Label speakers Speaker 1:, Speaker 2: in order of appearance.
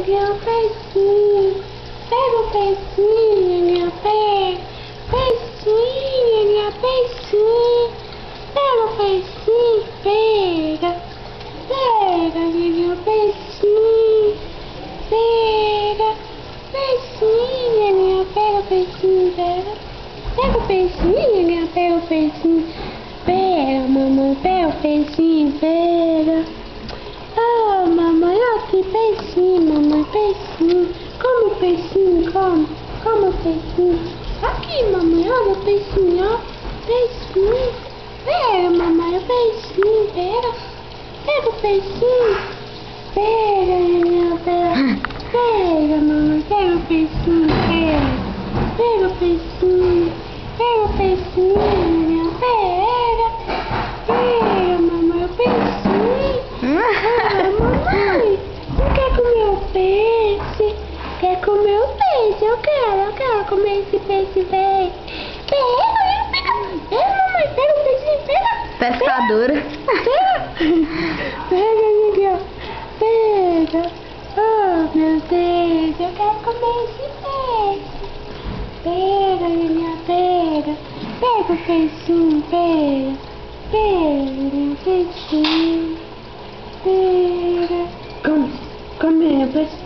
Speaker 1: Meu peixe, pega o peixinho, meu pé. Peixinho, meu peixinho. Pega o peixinho, pega. Pega, meu peixinho. Pega. Peixinho, meu, pega o peixinho, pega. Pega o peixinho, meu, pega o peixinho. Pega, mamãe, pega o peixinho, pega. Oh, mamãe, olha que peixinho, mamãe, peixinho. Come o peixinho, come. Come o peixinho. Aqui, mamãe, olha o peixinho, ó. Peixinho. Pega, mamãe, o peixinho, pega. Pega o peixinho. Pega, minha, pega. Pega, mamãe, pega o peixinho, pega. Pega o peixinho. Pega o peixinho, minha, pega. Pega, mamãe, o peixinho. Mamãe, não quer comer o peixe? Quer comer o peixe? Eu quero comer esse peixe, vem. Pega, mamãe, pega o peixinho, pega.
Speaker 2: Pescadora.
Speaker 1: Pega, Miguel, pega. Oh, meu Deus, eu quero comer esse peixe. Pega, Lilian, pega. Pega o peixinho, pega. Pega, meu peixinho. Pega. Come, meu peixinho.